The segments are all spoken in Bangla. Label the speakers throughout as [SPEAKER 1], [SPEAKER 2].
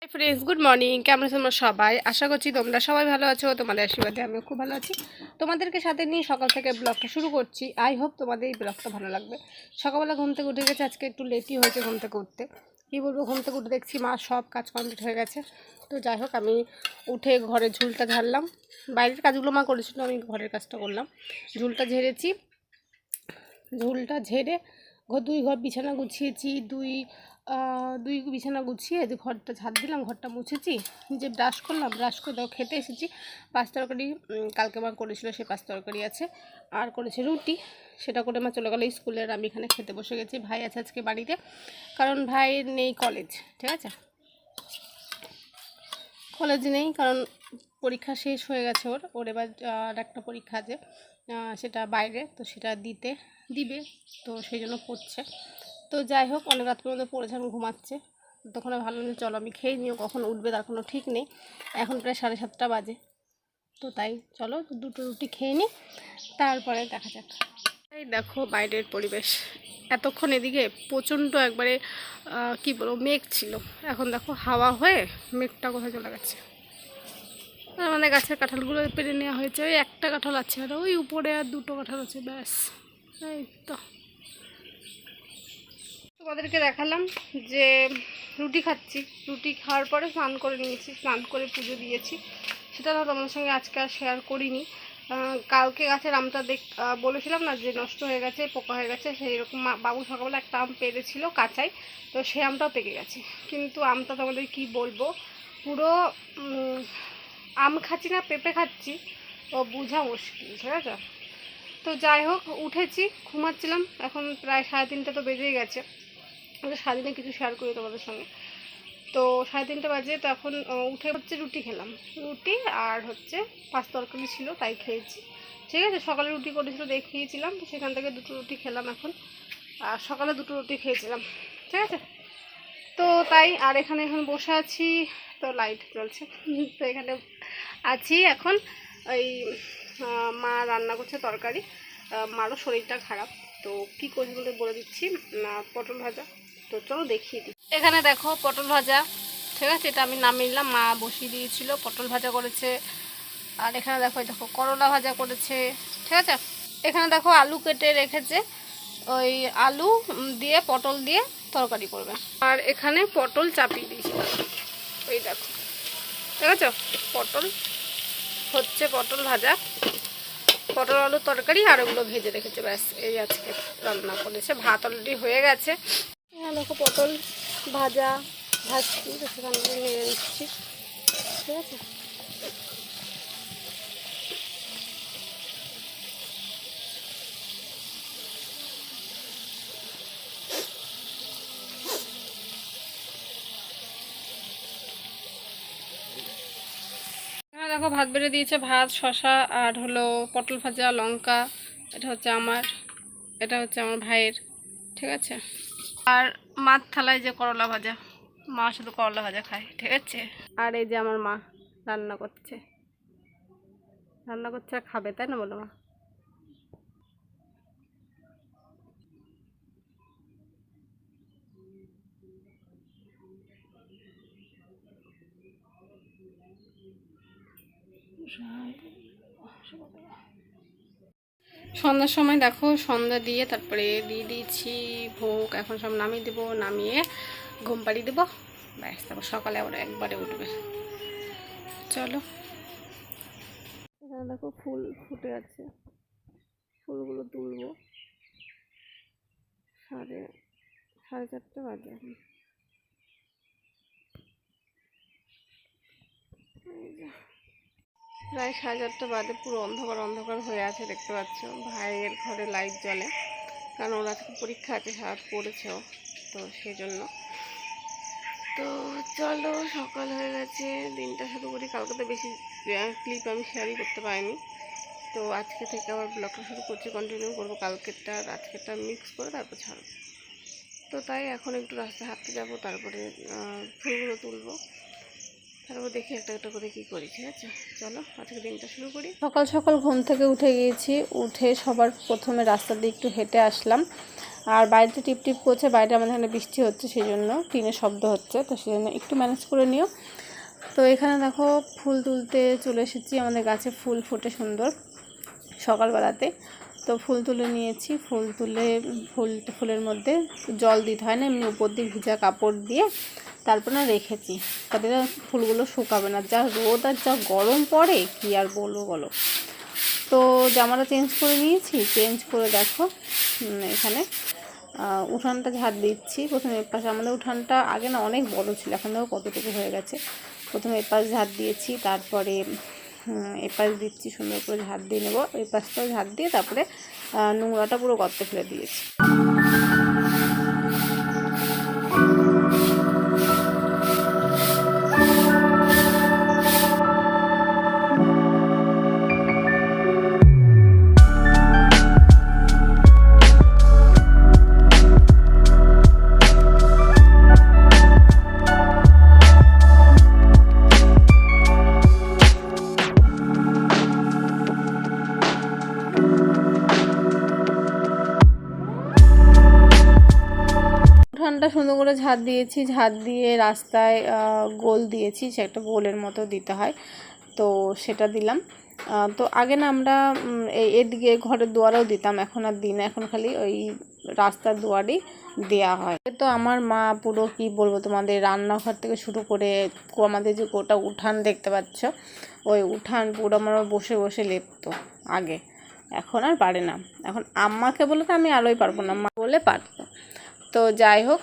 [SPEAKER 1] Hi friends, good morning. কেমন আছো তোমরা সবাই? আশা করছি তোমরা সবাই ভালো আছো। তোমাদের আশীর্বাদে আমিও খুব ভালো আছি। তোমাদেরকে সাথে নিয়ে সকাল থেকে ব্লগটা শুরু করছি। আই হোপ তোমাদের এই ব্লগটা ভালো লাগবে। সকালবেলা ঘুম থেকে উঠে গেছে, আজকে একটু লেটই হয়েছে ঘুম থেকে উঠতে। কী বলবো, ঘুম থেকে উঠে দেখছি মা সব কাজ কমপ্লিট হয়ে গেছে। তো যাই হোক, আমি উঠে ঘরের ঝুলটা ঝাড়লাম। বাইরের কাজগুলো মা করেছিল, আমি ঘরের কাজটা করলাম। ঝুলটা ঝেড়েছি, ঝুলটা ঝেড়ে দুই ঘর বিছানা গুছিয়েছি। দুই বিছানা গুছিয়ে যে ঘরটা ঝাড় দিলাম, ঘরটা মুছেছি, যে ব্রাশ করলাম, ব্রাশ করে দাও খেতে এসেছি। পাঁচ তরকারি কালকে মা করেছিল, সেই পাঁচ তরকারি আছে, আর করেছে রুটি। সেটা করে মা চলে গেলো স্কুলে, আর আমি এখানে খেতে বসে গেছি। ভাই আছে আজকে বাড়িতে, কারণ ভাইয়ের নেই কলেজ। ঠিক আছে, কলেজ নেই কারণ পরীক্ষা শেষ হয়ে গেছে ওর ওর এবার আর একটা পরীক্ষা আছে, সেটা বাইরে, তো সেটা দিবে, তো সেই জন্য পড়ছে। তো যাই হোক, অনেক রাত পর্যন্ত পড়েছে, আমি ঘুমাচ্ছে। তখন ভালো লাগে, চলো আমি খেয়ে নিও, কখন উঠবে তার কোনো ঠিক নেই। এখন প্রায় 7:30 বাজে, তো তাই চলো দুটো রুটি খেয়ে নিই, তারপরে দেখা যাক। এই দেখো বাইরের পরিবেশ, এতক্ষণ এদিকে প্রচণ্ড একবারে কি বলবো, মেঘ ছিল। এখন দেখো হাওয়া হয়ে মেঘটা কোথায় চলে গেছে। আমাদের গাছের কাঁঠালগুলো পেরে নেওয়া হয়েছে, ওই একটা কাঁঠাল আছে, আর ওই উপরে আর দুটো কাঁঠাল আছে, ব্যাস। এই তো তোমাদেরকে দেখালাম যে রুটি খাচ্ছি। রুটি খাওয়ার পরে স্নান করে নিয়েছি, স্নান করে পুজো দিয়েছি। সেটা তো তোমাদের সঙ্গে আজকে আর শেয়ার করিনি। কালকে গাছের আমটা বলেছিলাম না যে নষ্ট হয়ে গেছে, পোকা হয়ে গেছে, সেই রকম বাবু সকালবেলা একটা আম পেরেছিল কাঁচাই, তো সেই আমটাও পেকে গেছে। কিন্তু আমটা তোমাদের কি বলবো, পুরো আম খাচ্ছি না পেঁপে খাচ্ছি, ও বোঝা মুশকিল। ঠিক আছে, তো যাই হোক, উঠেছি, ঘুমাচ্ছিলাম, এখন প্রায় 3:30 তো বেজেই গেছে। সারাদিনে কিছু শেয়ার করি তোমাদের সঙ্গে। তো 3:30 বাজে, তো এখন উঠে হচ্ছে রুটি খেলাম। রুটি আর হচ্ছে পাঁচ তরকারি ছিল, তাই খেয়েছি। ঠিক আছে, সকালে রুটি করেছিল দেখিয়েছিলাম, তো সেখান থেকে দুটো রুটি খেলাম এখন। আর সকালে দুটো রুটি খেয়েছিলাম। ঠিক আছে, তো তাই আর এখানে এখন বসে আছি, তো লাইট জ্বলছে, তো এখানে আছি এখন। ওই মা রান্না করছে তরকারি, মারও শরীরটা খারাপ, তো কী করছি বলে বলে দিচ্ছি। পটল ভাজা, তো চলো দেখিয়ে দিই। এখানে দেখো পটল ভাজা, ঠিক আছে, এটা আমি নামিয়ে নিলাম, মা বসিয়ে দিয়েছিল। পটল ভাজা করেছে, আর এখানে দেখো দেখো করলা ভাজা করেছে। ঠিক আছে, এখানে দেখো আলু কেটে রেখেছে, ওই আলু দিয়ে পটল দিয়ে তরকারি করবে। আর এখানে পটল চাপিয়ে দিয়েছি, ওই দেখো, ঠিক আছে, পটল হচ্ছে পটল ভাজা, পটল আলুর তরকারি, আর ওগুলো ভেজে রেখেছে, ব্যাস এই আজকে রান্না করেছে। ভাত অলরেডি হয়ে গেছে। হ্যাঁ দেখো পটল ভাজা ভাজছি, তো সেখান থেকে নেড়ে দিচ্ছি। ঠিক আছে, দেখো ভাত বেড়ে দিয়েছে, ভাত, শশা, আর হলো পটল ভাজা, লঙ্কা। এটা হচ্ছে আমার, এটা হচ্ছে আমার ভাইয়ের। ঠিক আছে, আর মার থালায় যে করলা ভাজা, মা শুধু করলা ভাজা খায়। ঠিক আছে, আর এই যে আমার মা রান্না করছে, রান্না করছে আর খাবে, তাই না বলো মা? সন্ধ্যার সময় দেখো, সন্ধ্যা দিয়ে তারপরে দিয়ে দিয়েছি ভোগ। এখন সব নামিয়ে দেবো, নামিয়ে ঘুম পাড়িয়ে দেবো, ব্যাস। তারপর সকালে আবার একবারে উঠবে। চলো, এখানে দেখো ফুল ফুটে আছে, ফুলগুলো তুলবো। 4:30 বাজে এখন। প্রায় 4:30 বাজে, পুরো অন্ধকার অন্ধকার হয়ে আছে, দেখতে পাচ্ছ। ভাইয়ের ঘরে লাইট জ্বলে, কারণ ওর আজকে পরীক্ষা আছে, সারা পড়েছেও, তো সেই জন্য। তো চলো, সকাল হয়ে গেছে, দিনটা শুরু করি। কালকে তো বেশি ক্লিপ আমি শেয়ারই করতে পারিনি, তো আজকে থেকে আবার ব্লগটা শুরু করছি, কন্টিনিউ করবো। কালকেরটা আর আজকেরটা মিক্স করে তারপর ছাড়বো। তো তাই এখন একটু রাস্তায় হাঁটতে যাবো, তারপরে ফুলগুলো তুলবো। তারপর দেখি একটা একটা করে কী করি। ঠিক আছে, চলো আজকে দিনটা শুরু করি। সকাল সকাল ঘুম থেকে উঠে গিয়েছি, উঠে সবার প্রথমে রাস্তা দিয়ে একটু হেঁটে আসলাম। আর বাড়িতে টিপ টিপ করছে, বাইরে আমাদের এখানে বৃষ্টি হচ্ছে, সেই জন্য টিনের শব্দ হচ্ছে, তো সেই জন্য একটু ম্যানেজ করে নিও। তো এখানে দেখো ফুল তুলতে চলে এসেছি, আমাদের গাছে ফুল ফোটে সুন্দর সকালবেলাতে। তো ফুল তুলে নিয়েছি, ফুল তুলে ফুলের মধ্যে জল দিতে হয় না, এমনি উপর দিয়ে ভিজা কাপড় দিয়ে তারপর না রেখেছি, তাতে ফুলগুলো শুকাবে না। যা রোদ আর যা গরম পড়ে কি আর বলবো বলো। তো জামাটা চেঞ্জ করে নিয়েছি, চেঞ্জ করে দেখো এখানে উঠানটা ঝাড় দিচ্ছি। প্রথমে এপাশে আমাদের উঠানটা আগে না অনেক বড় ছিল, এখন দেখো কতটুকু হয়ে গেছে। প্রথমে এপাশ ঝাড় দিয়েছি, তারপরে এপাশ দিচ্ছি, সুন্দর করে ঝাড় দিয়ে নেবো। এই পাশটাও ঝাড় দিয়ে তারপরে নোংরাটা পুরো গর্তে ফেলে দিয়েছি। উঠানটা সুন্দর করে ঝাড় দিয়েছি, ঝাড় দিয়ে রাস্তায় গোল দিয়েছি, সে একটা গোলের মতো দিতে হয়, তো সেটা দিলাম। তো আগে না আমরা এদিকে ঘরের দুয়ারেও দিতাম, এখন আর দিই না, এখন খালি ওই রাস্তার দুয়ারেই দেওয়া হয়। তো আমার মা পুরো কি বলবো তোমাদের, রান্নাঘর থেকে শুরু করে আমাদের যে গোটা উঠান দেখতে পাচ্ছ, ওই উঠান পুরো আমার বসে বসে লেপতো আগে, এখন আর পারে না। এখন আম্মাকে বলে তো আমি আলোই পারবো না, মা বলে পারতো। তো যাই হোক,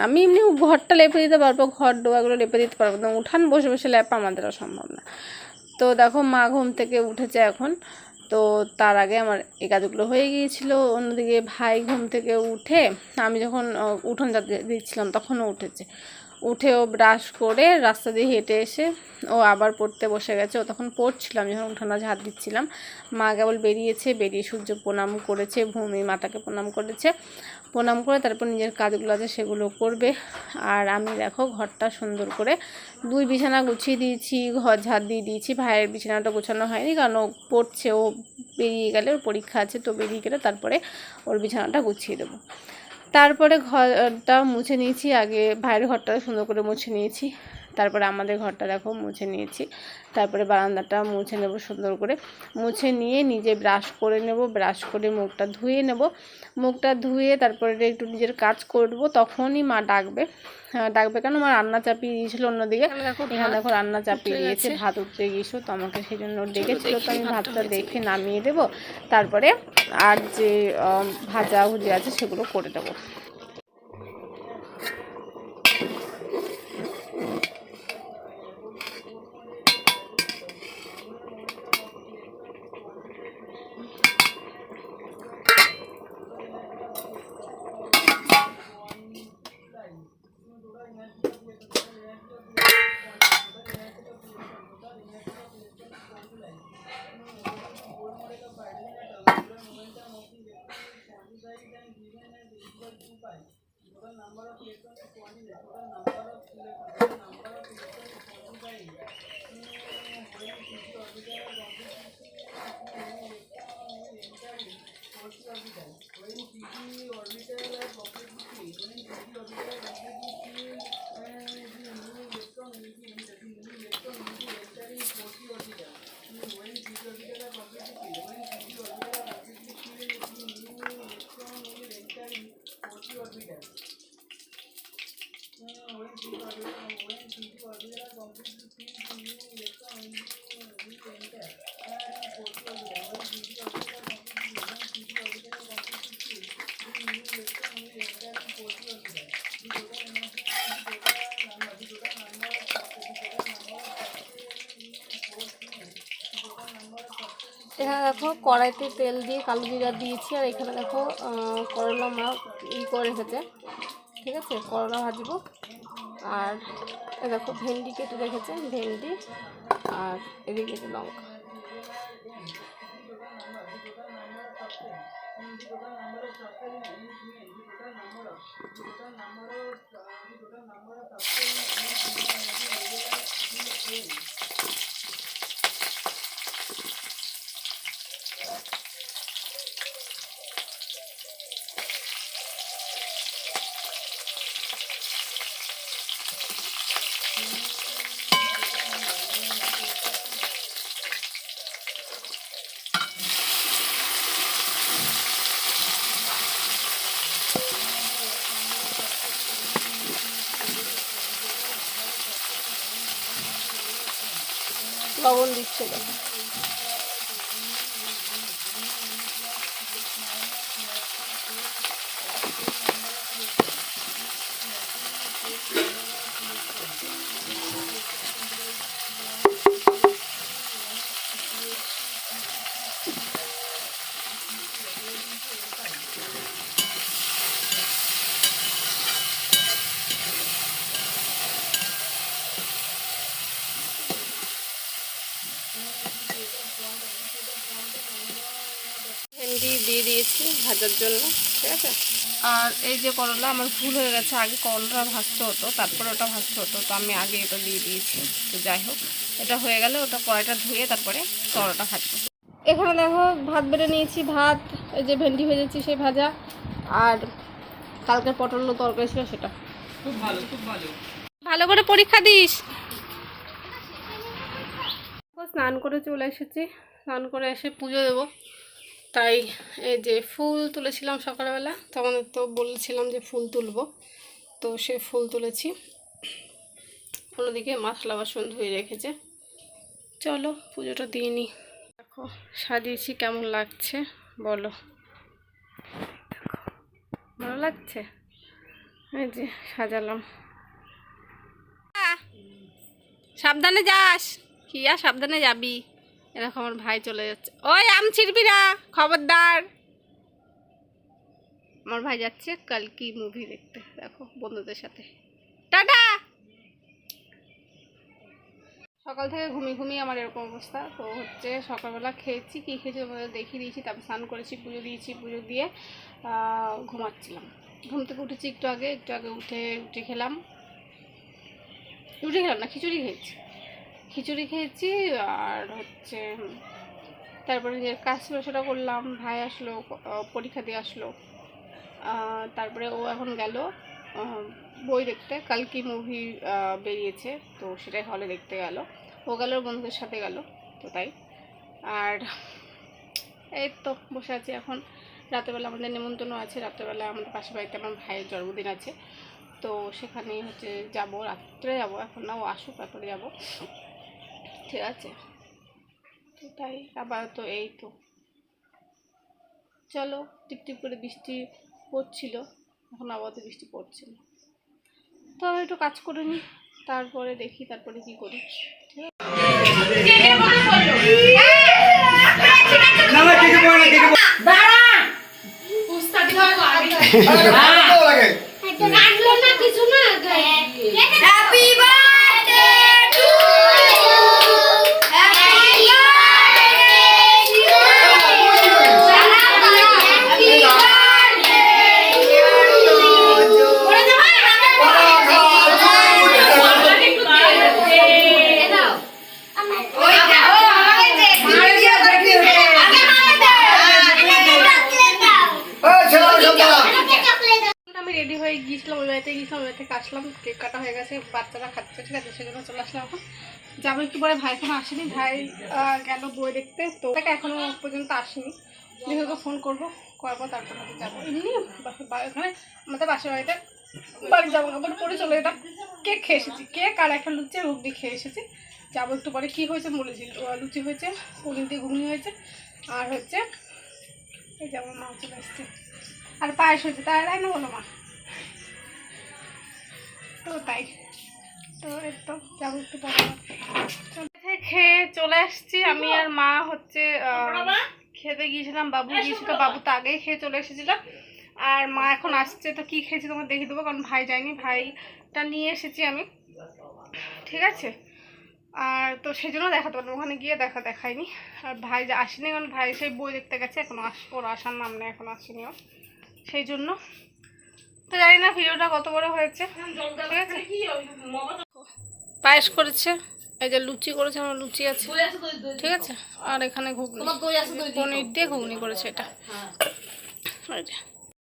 [SPEAKER 1] আমি এমনি ঘরটা লেপে দিতে পারবো, ঘর ডোয়াগুলো লেপে দিতে পারবো, না উঠান বসে বসে লেপা আমাদের সম্ভব না। তো দেখো মা ঘুম থেকে উঠেছে এখন, তো তার আগে আমার এই কাজগুলো হয়ে গিয়েছিলো। অন্যদিকে ভাই ঘুম থেকে উঠে, আমি যখন উঠোন দিচ্ছিলাম তখনও উঠেছে, উঠেও ব্রাশ করে রাস্তা দিয়ে হেঁটে এসে ও আবার পড়তে বসে গেছে। ও তখন পড়ছিলাম যখন উঠানটা ঝাড় দিচ্ছিলাম। মা কেবল বেরিয়েছে, বেরিয়ে সূর্য প্রণাম করেছে, ভূমি মাতাকে প্রণাম করেছে, প্রণাম করে তারপর নিজের কাজগুলো আছে সেগুলো করবে। আর আমি দেখো ঘরটা সুন্দর করে 2 বিছানা গুছিয়ে দিয়েছি, ঘর ঝাড় দিয়ে দিয়েছি। ভাইয়ের বিছানাটা গোছানো হয়নি, কারণ ও পড়ছে, ও বেরিয়ে গেলে, ওর পরীক্ষা আছে, তো বেরিয়ে গেলে তারপরে ওর বিছানাটা গুছিয়ে দেবো। তারপরে ঘরটা মুছে নিয়েছি, আগে ভাইয়ের ঘরটা সুন্দর করে মুছে নিয়েছি, তারপরে আমাদের ঘরটা দেখো মুছে নিয়েছি। তারপরে বারান্দাটা মুছে নেব সুন্দর করে, মুছে নিয়ে নিজে ব্রাশ করে নেব, ব্রাশ করে মুখটা ধুয়ে নেব। মুখটা ধুয়ে তারপরে একটু নিজের কাজ করব, তখনই মা ডাকবে। ডাকবে কেন, মা রান্না চাপিয়ে দিয়েছিল অন্যদিকে, এখানে দেখো রান্না চাপিয়ে দিয়েছে, ভাত উঠতে গিয়েছিল, তো আমাকে সেই জন্য ডেকেছিল। তো আমি ভাতটা দেখে নামিয়ে দেব, তারপরে আর যে ভাজা ভুজি আছে সেগুলো করে দেবো। এখানে দেখো কড়াইতে তেল দিয়ে কালো জিরা দিয়েছি, আর এখানে দেখো করলা মা করে রেখেছে। ঠিক আছে, করলা ভাজবো। আর দেখো ভেন্ডি কেটে রেখেছে, ভেন্ডি, আর এদিকে লঙ্কা। লবণ দিচ্ছে দেখো। ভেন্ডি দিয়ে দিয়েছি ভাজার জন্য, ঠিক আছে। আর এই যে করলা, আমার ভুল হয়ে গেছে, আগে করলা ভাজতে হতো তারপরে ওটা ভাজতে হতো, তো আমি আগে এটা দিয়ে দিয়েছি। তো যাই হোক, এটা হয়ে গেলে ওটা কড়াইটা ধুয়ে তারপরে করলাটা ভাজবো। এখানে দেখো ভাত বেড়ে নিয়েছি, ভাত, এই যে ভেন্ডি ভেজেছি সেই ভাজা, আর কালকের পটল তরকারি ছিল সেটা। খুব ভালো, খুব ভালো, ভালো করে পরীক্ষা দিস। স্নান করে চলে এসেছি, স্নান করে এসে পুজো দেবো, তাই এই যে ফুল তুলেছিলাম সকালবেলা, তোমাদের তো বলেছিলাম যে ফুল তুলবো, তো সে ফুল তুলেছি। অন্যদিকে মশলা বাসন ধুয়ে রেখেছে, চলো পুজোটা দিয়ে নিই। দেখো সাজিয়েছি, কেমন লাগছে বলো, ভালো লাগছে? এই যে সাজালাম। সাবধানে যাস, কি আর সাবধানে যাবি। এরকম আমার ভাই চলে যাচ্ছে, ওই আম ছিড়বি না খবরদার। আমার ভাই যাচ্ছে কালকি মুভি দেখতে, দেখো বন্ধুদের সাথে। টাটা। সকাল থেকে ঘুমিয়ে ঘুমিয়ে আমার এরকম অবস্থা। তো হচ্ছে সকালবেলা খেয়েছি, কী খেয়েছি তোমাদের দেখিয়ে দিয়েছি, তারপর স্নান করেছি, পুজো দিয়েছি, পুজো দিয়ে ঘুমাচ্ছিলাম। ঘুম থেকে উঠেছি একটু আগে উঠে খেলাম, না খিচুড়ি খেয়েছি। আর হচ্ছে তারপরে যে কাজ ছিল সেটা করলাম, ভাই আসলো, পরীক্ষা দিয়ে আসলো, তারপরে ও এখন গেল বই দেখতে, কালকি মুভি বেরিয়েছে, তো সেটাই হলে দেখতে গেল। ও গেল বন্ধুদের সাথে গেল, তো তাই। আর এই তো বসে আছি এখন। রাতেরবেলা আমাদের নেমন্তন্ন আছে, রাতেরবেলা আমাদের পাশের বাড়িতে আমার ভাইয়ের জন্মদিন আছে, তো সেখানেই হচ্ছে যাব, রাত্রে যাব, এখন না ও আসুক তারপরে যাব, ঠিক আছে। তো তাই আবার তো এই তো চলো, টিপটিপ করে বৃষ্টি পড়ছিল, এখন আবার তো বৃষ্টি পড়ছে না, তো একটু কাজ করে নিই, তারপরে দেখি তারপরে কি করি, ঠিক রেডি হয়ে গিয়েছিলাম, ওই বাড়িতে গিয়েছিলাম, ওই থেকে আসলাম, কেক কাটা হয়ে গেছে, বাচ্চারা খাচ্ছে, ঠিক আছে, সেজন্য চলে আসলাম। এখন যাবো একটু পরে, ভাই এখনো আসেনি, ভাই গেল বই দেখতে, তো তাকে এখনো পর্যন্ত আসেনি, ওকে ফোন করবো তারপর হয়তো যাবো। এমনি এখানে আমাদের পাশের বাড়িতে বাড়ি যাবো, কাপড় পরে চলে যেতাম। কেক খেয়ে এসেছি, কেক আর একটা লুচি রুটি খেয়ে এসেছি, যাবো একটু পরে। কী হয়েছে বলেছি, লুচি হয়েছে, পনির দিয়ে ঘুগনি হয়েছে, আর হচ্ছে এই যে আমার মা চলে এসছে, আর পায়েস হয়েছে, তাই না বলো মা, তো তাই। তো এই তো যাবো একটু পরে, খেয়ে চলে আসছি আমি আর মা, হচ্ছে খেতে গিয়েছিলাম, বাবু গিয়েছিল, বাবু তো আগেই খেয়ে চলে এসেছিলাম, আর মা এখন আসছে, তো কি খেয়েছি তোমার দেখে দেবো, কারণ ভাই যায়নি, ভাইটা নিয়ে এসেছি আমি, ঠিক আছে। আর তো সেই জন্য দেখাতে পারবো, ওখানে গিয়ে দেখায়নি, আর ভাই আসেনি, কারণ ভাই সেই বই দেখতে গেছে, এখনো ওর আসার নাম নেই, এখন আসেনি ও, সেই জন্য। তো জানি না ভিডিওটা কত বড় হয়েছে, ঠিক আছে। পায়েস করেছে, এই যে লুচি করেছে, আমার লুচি আছে, ঠিক আছে, আর এখানে ঘুগনি, পনির দিয়ে ঘুগনি করেছে, এটা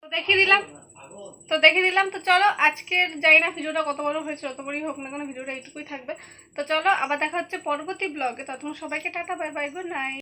[SPEAKER 1] তো দেখিয়ে দিলাম। তো চলো, আজকের জানি না ভিডিওটা কত বড় হয়েছে, যত বড়ই হোক না কেন ভিডিওটা এইটুকুই থাকবে। তো চলো, আবার দেখা হচ্ছে পরবর্তী ব্লগে, তখন সবাইকে tata, bye bye, good night.